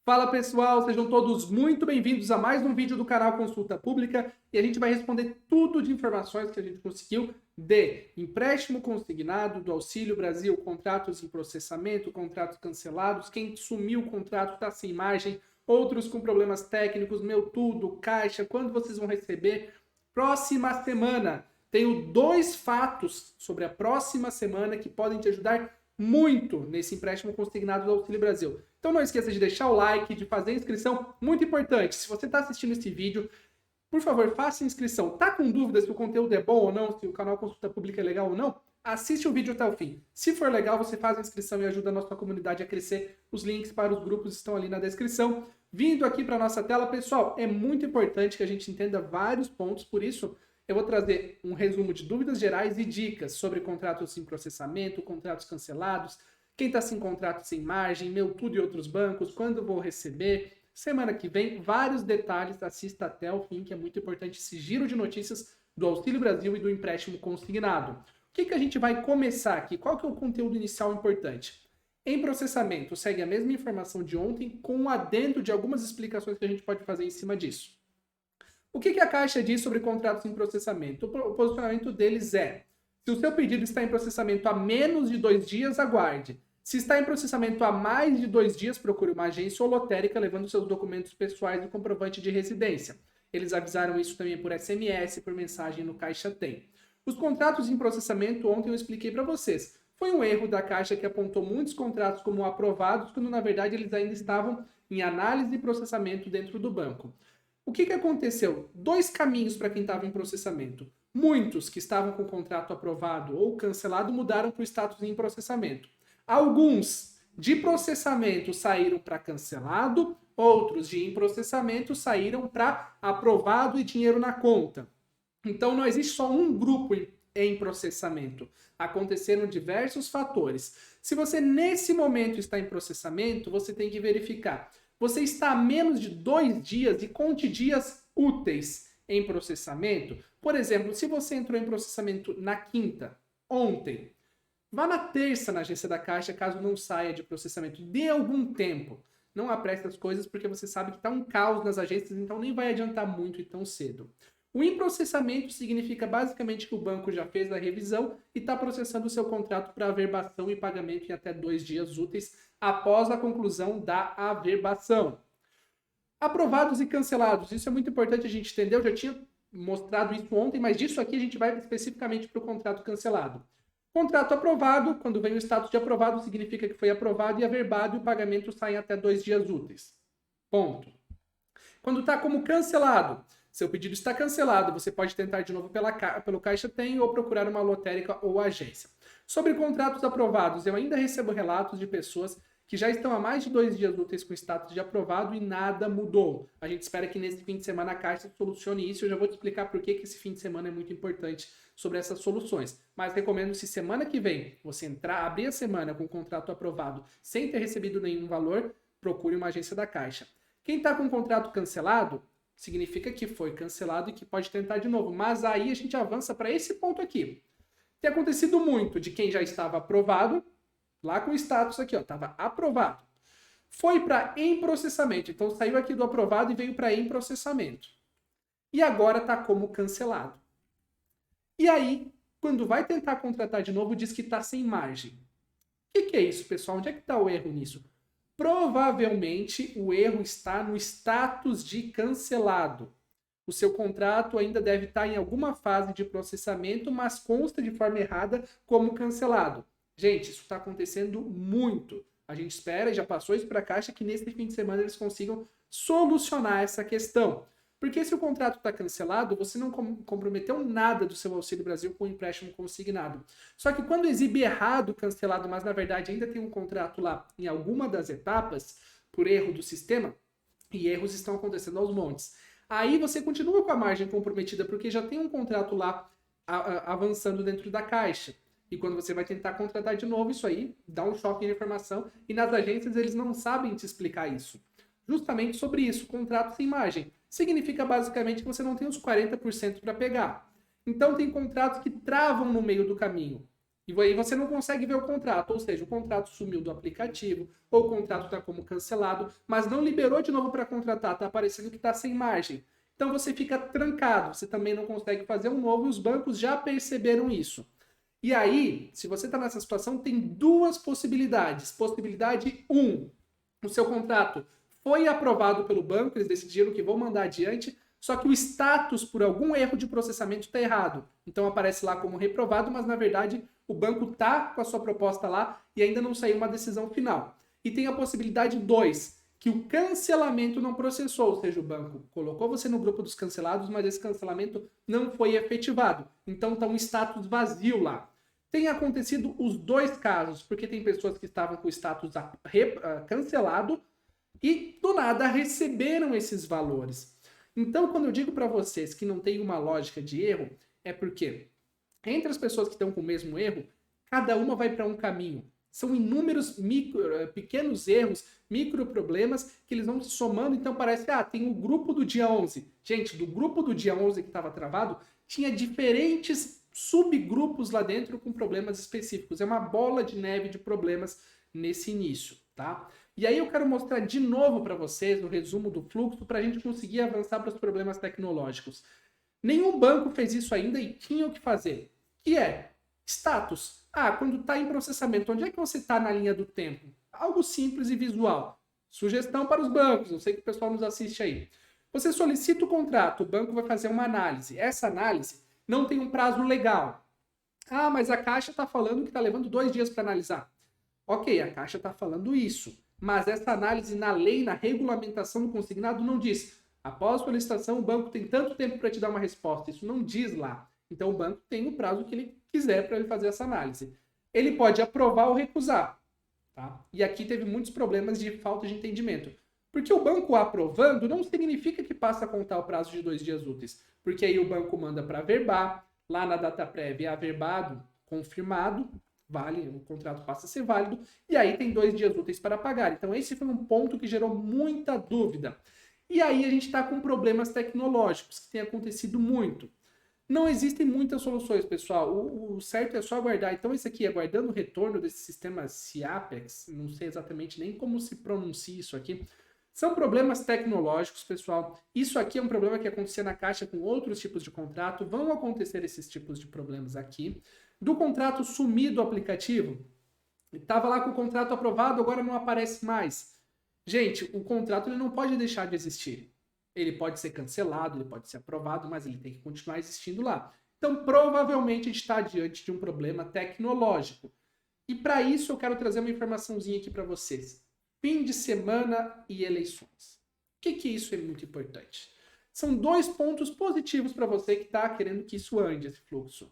Fala pessoal, sejam todos muito bem-vindos a mais um vídeo do canal Consulta Pública e a gente vai responder tudo de informações que a gente conseguiu de empréstimo consignado, do Auxílio Brasil, contratos em processamento, contratos cancelados, quem sumiu o contrato está sem margem, outros com problemas técnicos, meu tudo, caixa, quando vocês vão receber. Próxima semana, tenho 2 fatos sobre a próxima semana que podem te ajudar muito nesse empréstimo consignado do Auxílio Brasil. Então não esqueça de deixar o like, de fazer a inscrição, muito importante. Se você está assistindo esse vídeo, por favor, faça a inscrição. Tá com dúvida se o conteúdo é bom ou não, se o canal Consulta Pública é legal ou não? Assiste o vídeo até o fim. Se for legal, você faz a inscrição e ajuda a nossa comunidade a crescer. Os links para os grupos estão ali na descrição. Vindo aqui para a nossa tela, pessoal, é muito importante que a gente entenda vários pontos, por isso eu vou trazer um resumo de dúvidas gerais e dicas sobre contratos em processamento, contratos cancelados, quem está sem contrato sem margem, meu tudo e outros bancos, quando vou receber, semana que vem, vários detalhes, assista até o fim, que é muito importante esse giro de notícias do Auxílio Brasil e do empréstimo consignado. O que a gente vai começar aqui? Qual que é o conteúdo inicial importante? Em processamento, segue a mesma informação de ontem, com um adendo de algumas explicações que a gente pode fazer em cima disso. O que a Caixa diz sobre contratos em processamento? O posicionamento deles é: se o seu pedido está em processamento há menos de 2 dias, aguarde. Se está em processamento há mais de 2 dias, procure uma agência ou lotérica levando seus documentos pessoais e comprovante de residência. Eles avisaram isso também por SMS, por mensagem no Caixa Tem. Os contratos em processamento, ontem eu expliquei para vocês. Foi um erro da Caixa que apontou muitos contratos como aprovados, quando na verdade eles ainda estavam em análise e processamento dentro do banco. O que aconteceu? 2 caminhos para quem estava em processamento. Muitos que estavam com o contrato aprovado ou cancelado mudaram para o status em processamento. Alguns de processamento saíram para cancelado, outros de em processamento saíram para aprovado e dinheiro na conta. Então não existe só um grupo em processamento. Aconteceram diversos fatores. Se você nesse momento está em processamento, você tem que verificar. Você está a menos de 2 dias e conte dias úteis em processamento. Por exemplo, se você entrou em processamento na quinta, ontem, vá na terça na agência da Caixa, caso não saia de processamento. Dê algum tempo. Não apresse as coisas porque você sabe que está um caos nas agências, então nem vai adiantar muito e tão cedo. O emprocessamento significa basicamente que o banco já fez a revisão e está processando o seu contrato para averbação e pagamento em até 2 dias úteis após a conclusão da averbação. Aprovados e cancelados. Isso é muito importante a gente entender. Eu já tinha mostrado isso ontem, mas disso aqui a gente vai especificamente para o contrato cancelado. Contrato aprovado, quando vem o status de aprovado, significa que foi aprovado e averbado e o pagamento sai em até 2 dias úteis. Ponto. Quando está como cancelado, seu pedido está cancelado, você pode tentar de novo pelo Caixa Tem ou procurar uma lotérica ou agência. Sobre contratos aprovados, eu ainda recebo relatos de pessoas que já estão há mais de 2 dias úteis com status de aprovado e nada mudou. A gente espera que nesse fim de semana a Caixa solucione isso. Eu já vou te explicar por que esse fim de semana é muito importante sobre essas soluções. Mas recomendo, se semana que vem você abrir a semana com o contrato aprovado sem ter recebido nenhum valor, procure uma agência da Caixa. Quem está com o contrato cancelado, significa que foi cancelado e que pode tentar de novo. Mas aí a gente avança para esse ponto aqui. Tem acontecido muito de quem já estava aprovado, lá com o status aqui, ó, estava aprovado. Foi para em processamento, então saiu aqui do aprovado e veio para em processamento. E agora está como cancelado. E aí, quando vai tentar contratar de novo, diz que está sem margem. O que é isso, pessoal? Onde é que está o erro nisso? Provavelmente o erro está no status de cancelado. O seu contrato ainda deve estar em alguma fase de processamento, mas consta de forma errada como cancelado. Gente, isso está acontecendo muito. A gente espera, e já passou isso para a Caixa, que nesse fim de semana eles consigam solucionar essa questão. Porque se o contrato está cancelado, você não comprometeu nada do seu Auxílio Brasil com o empréstimo consignado. Só que quando exibe errado o cancelado, mas na verdade ainda tem um contrato lá em alguma das etapas, por erro do sistema, e erros estão acontecendo aos montes. Aí você continua com a margem comprometida, porque já tem um contrato lá avançando dentro da Caixa. E quando você vai tentar contratar de novo, isso aí dá um choque de informação, e nas agências eles não sabem te explicar isso. Justamente sobre isso, contrato sem margem. Significa basicamente que você não tem os 40% para pegar. Então tem contratos que travam no meio do caminho. E aí você não consegue ver o contrato, ou seja, o contrato sumiu do aplicativo, ou o contrato está como cancelado, mas não liberou de novo para contratar, está aparecendo que está sem margem. Então você fica trancado, você também não consegue fazer um novo e os bancos já perceberam isso. E aí, se você está nessa situação, tem duas possibilidades. Possibilidade 1, o seu contrato foi aprovado pelo banco, eles decidiram que vão mandar adiante, só que o status, por algum erro de processamento, está errado. Então aparece lá como reprovado, mas na verdade o banco está com a sua proposta lá e ainda não saiu uma decisão final. E tem a possibilidade 2, que o cancelamento não processou, ou seja, o banco colocou você no grupo dos cancelados, mas esse cancelamento não foi efetivado. Então está um status vazio lá. Tem acontecido os dois casos, porque tem pessoas que estavam com o status cancelado e do nada receberam esses valores. Então, quando eu digo para vocês que não tem uma lógica de erro, é porque entre as pessoas que estão com o mesmo erro, cada uma vai para um caminho. São inúmeros pequenos erros, micro problemas que eles vão se somando. Então parece, tem o grupo do dia 11. Gente, do grupo do dia 11 que estava travado, tinha diferentes subgrupos lá dentro com problemas específicos. É uma bola de neve de problemas nesse início, tá? E aí eu quero mostrar de novo para vocês o resumo do fluxo para a gente conseguir avançar para os problemas tecnológicos. Nenhum banco fez isso ainda e tinha o que fazer. Que é status. Quando está em processamento, onde é que você está na linha do tempo? Algo simples e visual. Sugestão para os bancos, eu sei que o pessoal nos assiste aí. Você solicita o contrato, o banco vai fazer uma análise. Essa análise não tem um prazo legal. Mas a Caixa está falando que está levando 2 dias para analisar. Ok, a Caixa está falando isso. Mas essa análise na lei, na regulamentação do consignado, não diz. Após solicitação, o banco tem tanto tempo para te dar uma resposta. Isso não diz lá. Então, o banco tem o prazo que ele quiser para ele fazer essa análise. Ele pode aprovar ou recusar. Tá? E aqui teve muitos problemas de falta de entendimento. Porque o banco aprovando não significa que passa a contar o prazo de 2 dias úteis. Porque aí o banco manda para averbar, lá na data prévia é averbado, confirmado, vale, o contrato passa a ser válido, e aí tem 2 dias úteis para pagar. Então esse foi um ponto que gerou muita dúvida. E aí a gente está com problemas tecnológicos, que tem acontecido muito. Não existem muitas soluções, pessoal. O certo é só aguardar. Então esse aqui, aguardando o retorno desse sistema CIAPEX, não sei exatamente nem como se pronuncia isso aqui. São problemas tecnológicos, pessoal. Isso aqui é um problema que acontecia na Caixa com outros tipos de contrato. Vão acontecer esses tipos de problemas aqui. Do contrato sumir do aplicativo, estava lá com o contrato aprovado, agora não aparece mais. Gente, o contrato ele não pode deixar de existir. Ele pode ser cancelado, ele pode ser aprovado, mas ele tem que continuar existindo lá. Então, provavelmente, a gente está diante de um problema tecnológico. E para isso, eu quero trazer uma informaçãozinha aqui para vocês. Fim de semana e eleições. O que isso é muito importante? São 2 pontos positivos para você que está querendo que isso ande, esse fluxo.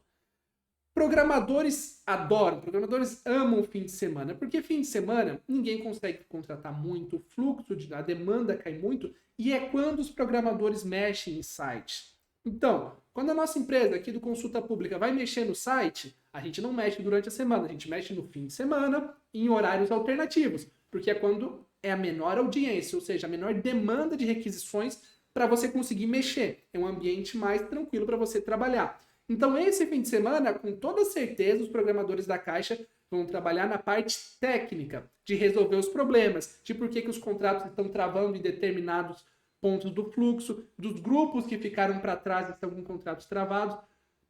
Programadores adoram, programadores amam o fim de semana, porque fim de semana ninguém consegue contratar muito, o fluxo, a demanda cai muito, e é quando os programadores mexem em site. Então, quando a nossa empresa aqui do Consulta Pública vai mexer no site, a gente não mexe durante a semana, a gente mexe no fim de semana em horários alternativos, porque é quando é a menor audiência, ou seja, a menor demanda de requisições para você conseguir mexer. É um ambiente mais tranquilo para você trabalhar. Então, esse fim de semana, com toda certeza, os programadores da Caixa vão trabalhar na parte técnica de resolver os problemas, de por que os contratos estão travando em determinados pontos do fluxo, dos grupos que ficaram para trás e estão com contratos travados.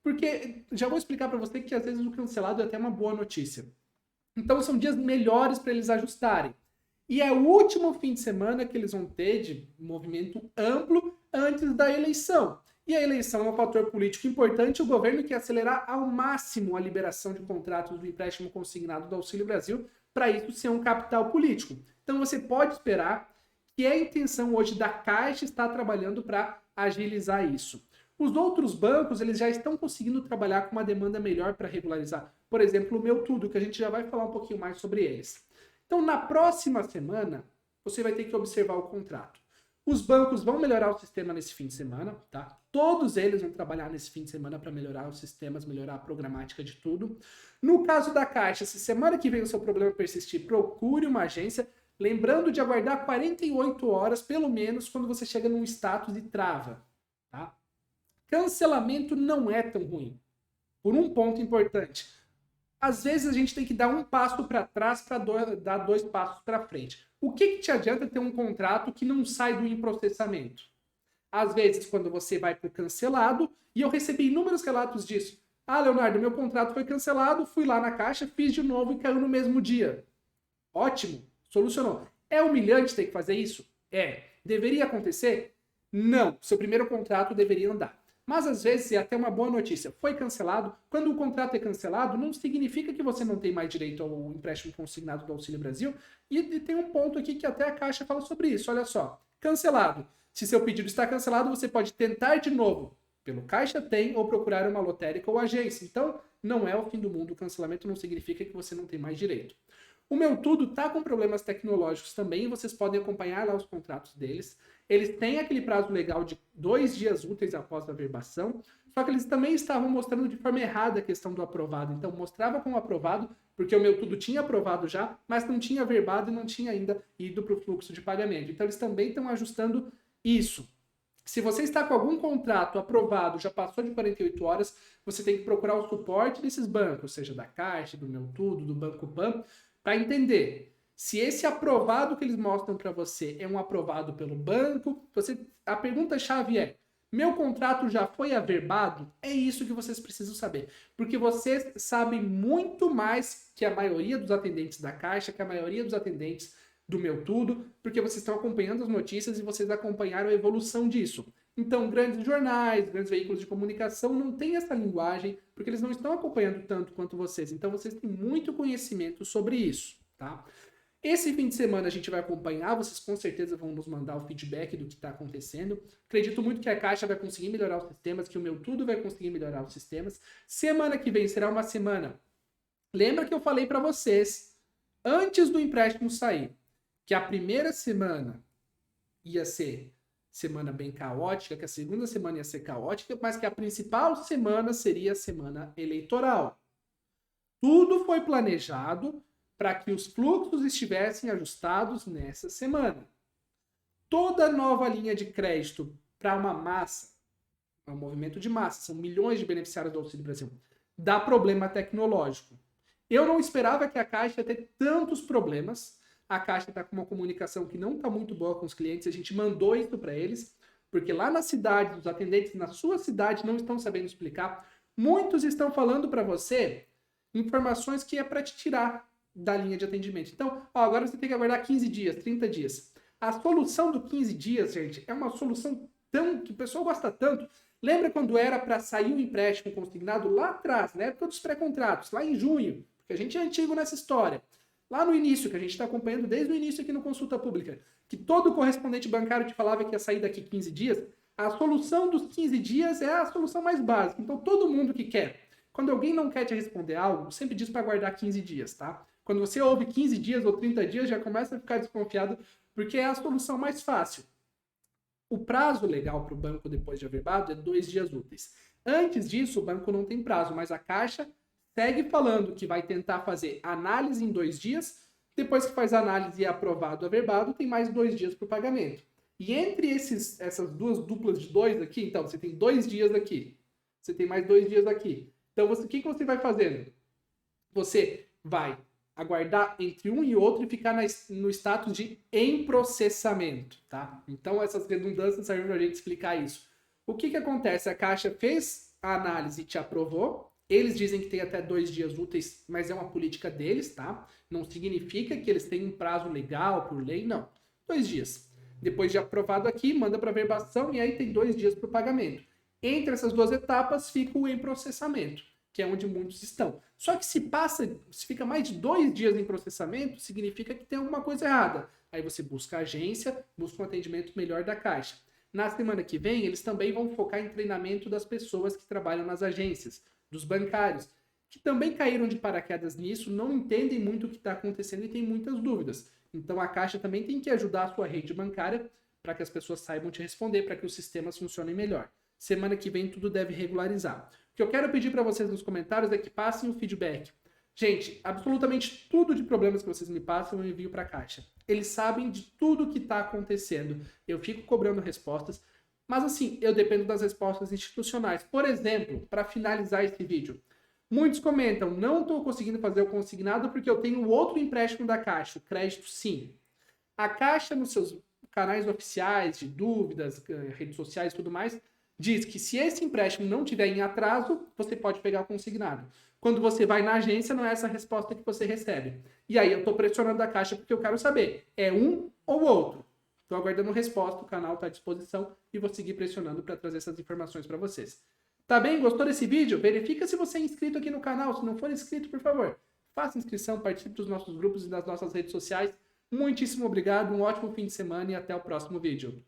Porque, já vou explicar para você que às vezes o cancelado é até uma boa notícia. Então, são dias melhores para eles ajustarem. E é o último fim de semana que eles vão ter de movimento amplo antes da eleição. E a eleição é um fator político importante. O governo quer acelerar ao máximo a liberação de contratos do empréstimo consignado do Auxílio Brasil, para isso ser um capital político. Então você pode esperar que a intenção hoje da Caixa está trabalhando para agilizar isso. Os outros bancos eles já estão conseguindo trabalhar com uma demanda melhor para regularizar. Por exemplo, o Meu Tudo, que a gente já vai falar um pouquinho mais sobre eles. Então na próxima semana você vai ter que observar o contrato. Os bancos vão melhorar o sistema nesse fim de semana, tá? Todos eles vão trabalhar nesse fim de semana para melhorar os sistemas, melhorar a programática de tudo. No caso da Caixa, se semana que vem o seu problema persistir, procure uma agência, lembrando de aguardar 48 horas, pelo menos, quando você chega num status de trava, tá? Cancelamento não é tão ruim. Por um ponto importante. Às vezes a gente tem que dar um passo para trás para dar 2 passos para frente. O que te adianta ter um contrato que não sai do improcessamento? Às vezes, quando você vai para o cancelado, e eu recebi inúmeros relatos disso. Ah, Leonardo, meu contrato foi cancelado, fui lá na Caixa, fiz de novo e caiu no mesmo dia. Ótimo, solucionou. É humilhante ter que fazer isso? É. Deveria acontecer? Não. Seu primeiro contrato deveria andar. Mas às vezes é até uma boa notícia. Foi cancelado. Quando o contrato é cancelado, não significa que você não tem mais direito ao empréstimo consignado do Auxílio Brasil. E tem um ponto aqui que até a Caixa fala sobre isso. Olha só. Cancelado. Se seu pedido está cancelado, você pode tentar de novo. Pelo Caixa Tem ou procurar uma lotérica ou agência. Então, não é o fim do mundo. O cancelamento não significa que você não tem mais direito. O Meu Tudo está com problemas tecnológicos também, vocês podem acompanhar lá os contratos deles. Eles têm aquele prazo legal de 2 dias úteis após a averbação, só que eles também estavam mostrando de forma errada a questão do aprovado. Então, mostrava como aprovado, porque o Meu Tudo tinha aprovado já, mas não tinha averbado e não tinha ainda ido para o fluxo de pagamento. Então, eles também estão ajustando isso. Se você está com algum contrato aprovado, já passou de 48 horas, você tem que procurar o suporte desses bancos, seja da Caixa, do Meu Tudo, do Banco Pan, para entender se esse aprovado que eles mostram para você é um aprovado pelo banco. A pergunta-chave é: meu contrato já foi averbado? É isso que vocês precisam saber. Porque vocês sabem muito mais que a maioria dos atendentes da Caixa, que a maioria dos atendentes do Meu Tudo, porque vocês estão acompanhando as notícias e vocês acompanharam a evolução disso. Então, grandes jornais, grandes veículos de comunicação não têm essa linguagem, porque eles não estão acompanhando tanto quanto vocês. Então, vocês têm muito conhecimento sobre isso, tá? Esse fim de semana a gente vai acompanhar, vocês com certeza vão nos mandar o feedback do que está acontecendo. Acredito muito que a Caixa vai conseguir melhorar os sistemas, que o Meu Tudo vai conseguir melhorar os sistemas. Semana que vem será uma semana. Lembra que eu falei para vocês, antes do empréstimo sair, que a primeira semana ia ser semana bem caótica, que a segunda semana ia ser caótica, mas que a principal semana seria a semana eleitoral. Tudo foi planejado para que os fluxos estivessem ajustados nessa semana. Toda nova linha de crédito para uma massa, é um movimento de massa, são milhões de beneficiários do Auxílio Brasil, dá problema tecnológico. Eu não esperava que a Caixa ia ter tantos problemas. A Caixa está com uma comunicação que não está muito boa com os clientes, a gente mandou isso para eles, porque lá na cidade, os atendentes na sua cidade não estão sabendo explicar. Muitos estão falando para você informações que é para te tirar da linha de atendimento. Então, agora você tem que aguardar 15 dias, 30 dias. A solução do 15 dias, gente, é uma solução que o pessoal gosta tanto. Lembra quando era para sair o empréstimo consignado lá atrás, na época dos pré-contratos, lá em junho, porque a gente é antigo nessa história. Lá no início, que a gente está acompanhando desde o início aqui no Consulta Pública, que todo correspondente bancário te falava que ia sair daqui 15 dias, a solução dos 15 dias é a solução mais básica. Então, todo mundo que quer, quando alguém não quer te responder algo, sempre diz para guardar 15 dias, tá? Quando você ouve 15 dias ou 30 dias, já começa a ficar desconfiado, porque é a solução mais fácil. O prazo legal para o banco depois de averbado é 2 dias úteis. Antes disso, o banco não tem prazo, mas a Caixa segue falando que vai tentar fazer análise em 2 dias. Depois que faz a análise e é aprovado o averbado, tem mais 2 dias para o pagamento. E entre essas duas duplas de 2 aqui, então, você tem 2 dias aqui. Você tem mais 2 dias aqui. Então, o que você vai fazendo? Você vai aguardar entre um e outro e ficar no status de em processamento, tá? Então, essas redundâncias servem para a gente explicar isso. O que acontece? A Caixa fez a análise e te aprovou. Eles dizem que tem até 2 dias úteis, mas é uma política deles, tá? Não significa que eles têm um prazo legal por lei, não. 2 dias. Depois de aprovado aqui, manda para averbação e aí tem 2 dias para o pagamento. Entre essas duas etapas fica o em processamento, que é onde muitos estão. Só que se fica mais de 2 dias em processamento, significa que tem alguma coisa errada. Aí você busca a agência, busca um atendimento melhor da Caixa. Na semana que vem, eles também vão focar em treinamento das pessoas que trabalham nas agências, dos bancários, que também caíram de paraquedas nisso, não entendem muito o que está acontecendo e têm muitas dúvidas. Então a Caixa também tem que ajudar a sua rede bancária para que as pessoas saibam te responder, para que os sistemas funcionem melhor. Semana que vem tudo deve regularizar. O que eu quero pedir para vocês nos comentários é que passem o feedback. Gente, absolutamente tudo de problemas que vocês me passam eu envio para a Caixa. Eles sabem de tudo que está acontecendo. Eu fico cobrando respostas, mas assim, eu dependo das respostas institucionais. Por exemplo, para finalizar esse vídeo, Muitos comentam, não estou conseguindo fazer o consignado porque eu tenho outro empréstimo da Caixa, o crédito sim. A Caixa, nos seus canais oficiais de dúvidas, redes sociais e tudo mais, diz que se esse empréstimo não tiver em atraso, você pode pegar o consignado. Quando você vai na agência, não é essa a resposta que você recebe. E aí eu estou pressionando a Caixa porque eu quero saber, é um ou outro? Estou aguardando resposta, o canal está à disposição e vou seguir pressionando para trazer essas informações para vocês. Tá bem? Gostou desse vídeo? Verifica se você é inscrito aqui no canal. Se não for inscrito, por favor, faça inscrição, participe dos nossos grupos e das nossas redes sociais. Muitíssimo obrigado, um ótimo fim de semana e até o próximo vídeo.